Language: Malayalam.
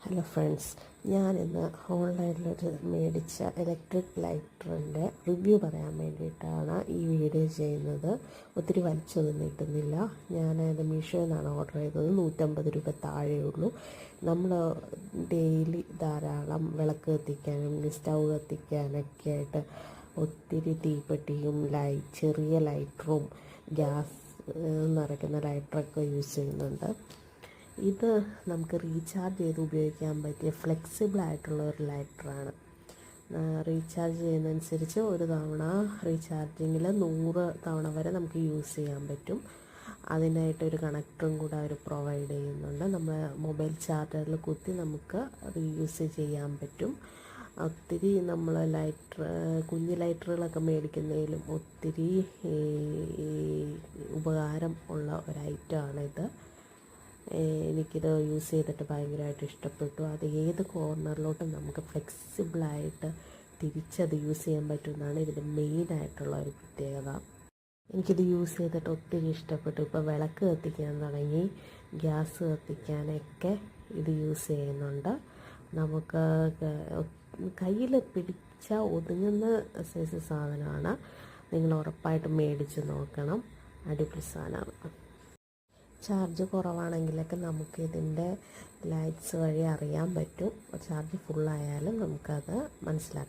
ഹലോ ഫ്രണ്ട്സ്, ഞാനിന്ന് ഓൺലൈനിലൊരു മേടിച്ച ഇലക്ട്രിക് ലൈറ്ററിൻ്റെ റിവ്യൂ പറയാൻ വേണ്ടിയിട്ടാണ് ഈ വീഡിയോ ചെയ്യുന്നത്. ഒത്തിരി വലിച്ചൊന്നും നീട്ടുന്നില്ല. ഞാനത് മീഷോയിൽ നിന്നാണ് ഓർഡർ ചെയ്തത്. 150 രൂപ താഴെയുള്ളൂ. നമ്മൾ ഡെയിലി ധാരാളം വിളക്ക് കത്തിക്കാനും സ്റ്റൗ കത്തിക്കാനൊക്കെ ആയിട്ട് ഒത്തിരി തീപ്പെട്ടിയും ചെറിയ ലൈറ്ററും ഗ്യാസ് നിറയ്ക്കുന്ന ലൈറ്ററൊക്കെ യൂസ് ചെയ്യുന്നുണ്ട്. ഇത് നമുക്ക് റീചാർജ് ചെയ്ത് ഉപയോഗിക്കാൻ പറ്റിയ ഫ്ലെക്സിബിൾ ആയിട്ടുള്ള ഒരു ലൈറ്ററാണ്. റീചാർജ് ചെയ്യുന്നതനുസരിച്ച് ഒരു തവണ റീചാർജിങ്ങിൽ 100 തവണ വരെ നമുക്ക് യൂസ് ചെയ്യാൻ പറ്റും. അതിനായിട്ടൊരു കണക്ടറും കൂടെ അവർ പ്രൊവൈഡ് ചെയ്യുന്നുണ്ട്. നമ്മൾ മൊബൈൽ ചാർജറിൽ കുത്തി നമുക്ക് റീയൂസ് ചെയ്യാൻ പറ്റും. ഒത്തിരി നമ്മൾ കുഞ്ഞ് ലൈറ്ററുകളൊക്കെ മേടിക്കുന്നതിലും ഒത്തിരി ഉപകാരം ഉള്ള ഒരു ഐറ്റമാണിത്. എനിക്കിത് യൂസ് ചെയ്തിട്ട് ഭയങ്കരമായിട്ട് ഇഷ്ടപ്പെട്ടു. അത് ഏത് കോർണറിലോട്ടും നമുക്ക് ഫ്ലെക്സിബിളായിട്ട് തിരിച്ചത് യൂസ് ചെയ്യാൻ പറ്റുമെന്നാണ് ഇതിൻ്റെ മെയിനായിട്ടുള്ള ഒരു പ്രത്യേകത. എനിക്കിത് യൂസ് ചെയ്തിട്ട് ഒത്തിരി ഇഷ്ടപ്പെട്ടു. ഇപ്പോൾ വിളക്ക് കത്തിക്കാൻ തുടങ്ങി, ഗ്യാസ് കത്തിക്കാനൊക്കെ ഇത് യൂസ് ചെയ്യുന്നുണ്ട്. നമുക്ക് കയ്യിൽ പിടിച്ചാൽ ഒതുങ്ങുന്ന സൈസ് സാധനമാണ്. നിങ്ങൾ ഉറപ്പായിട്ടും മേടിച്ച് നോക്കണം. അടിപൊളി സാധനമാണ്. ചാർജ് കുറവാണെങ്കിലൊക്കെ നമുക്കിതിൻ്റെ ലൈറ്റ്സ് വഴി അറിയാൻ പറ്റും. ചാർജ് ഫുള്ളായാലും നമുക്കത് മനസ്സിലാക്കാം.